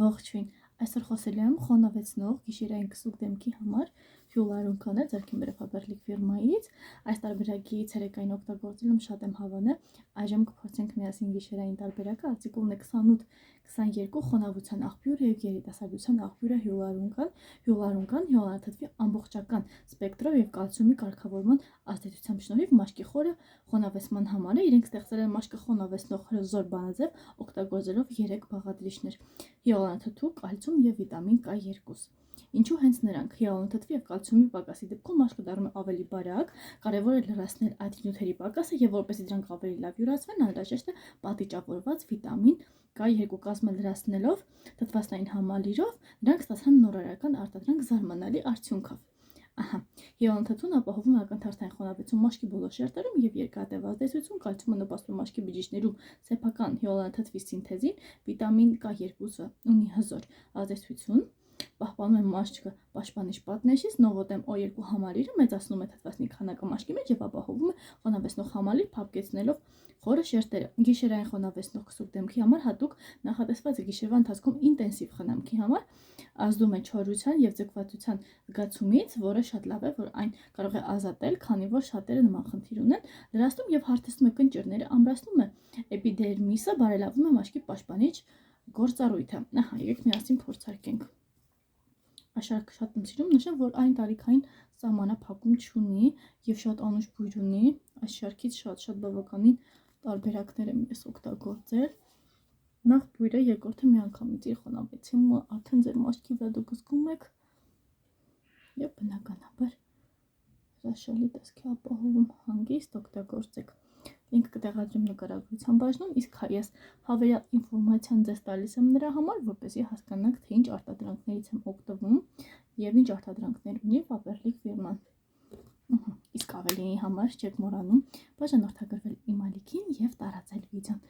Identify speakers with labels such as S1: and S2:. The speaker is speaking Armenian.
S1: Ողջույն, այսօր խոսելու եմ խոնավեցնող գիշերային քսուկ դեմքի համար հյուլարունքն է ձեռքի բերել Faberlic ֆիրմայից։ Այս տարբերակի ցերեկային օգտագործելում շատ եմ հավանել։ Այժմ կփորձենք միասին գիշերային տարբերակը, արտիկուլն է 28-22 խոնավության աղբյուր եւ երիտասարդության աղբյուր է հյուլարունքն։ Հյուլարաթթվի ամբողջական սպեկտրով եւ կալցիումի կարգավորման ազդեցությամբ շնորհիվ մաշկի խորը խոնավեցման համար է։ Իրենք ստեղծել են մաշկը խոնավեցնող հրզոր բանաձև, օգտագործելով 3 բաղադրիչներ՝ հիալուրոնաթթու, կալցիում եւ վիտամին K2։ Ինչու հենց նրանք։ Հիալուրոնաթթվի եւ կալցիումի պակասի դեպքում մաշկը դառնում է ավելի բարակ, կարևոր է լրացնել այդ նյութերի պակասը եւ որպեսզի դրանք ավելի լավ յուրացվեն, անհրաժեշտ է պատիճավորված վիտամին K2 կազմը լրացնելով թթվասնային համալիրով, դրանք ստացան նորարարական արտադրանք զարմանալի արդյունքով։ Հիալուրոնաթթուն ապահովում է ակնթարթային խոնավեցում մաշկի բոլոր շերտերում եւ երկարատև ազդեցություն, կալցիումը նպաստում մաշկի բջիջներում սեփական հիալուրոնաթթվի սինթեզին, վիտամին K2-ը ունի հզոր ազդեցություն, պահպանում է մաշկը պաշտպանիչ պատնեշից, նովոտեմ O2 համալիրը մեծացնում է թթվասնի քանակը մաշկի մեջ եւ ապահովում է խոնավեցնող համալիր, փափկեցնելով խորը շերտերը։ Գիշերային խոնավեցնող քսուկ դեմքի համար հատուկ նախատեսված է գիշերվա ընթացքում ինտենսիվ խնամքի համար, ազդում է չորության եւ ձգվածության զգացումից, որը շատ լավ է, որ այն կարող է ազատել, քանի որ շատերը նման խնդիր ունեն, լրացնում եւ հարթեցնում է կնճիռները, ամրացնում է էպիդերմիսը, բարելավում է մաշկի պաշտպանիչ գործառույթը։ Եկեք միասին փորձարկենք։ Աշարքը շատ եմ սիրում նշեմ, որ այն տարիքային սահմանափակում չունի եւ շատ անուշ բույր ունի։ Այս շարքից շատ բավականին տարբերակներ եմ ես օգտագործել։ Նախ բույրը, երկրորդը միանգամից իր խոնավեցումը արդեն ձեր մաշկի վրա դուք զգում եք եւ բնականաբար հրաշալի տեսքի ապահովում հանգիստ օգտագործեք։ Լինքը կտեղադրեմ նկարագրության բաժնում, իսկ ես հավելյալ ինֆորմացիան ձեզ տալիս եմ նրա համար, որպեսզի հասկանաք, թե ինչ արտադրանքներից եմ օգտվում եւ ինչ արտադրանքներ ունի Faberlic ֆիրման։ Իսկ ավելիի համար չեք մոռանում բաժանորդագրվել իմ ալիքին եւ տարածել վիդեոն։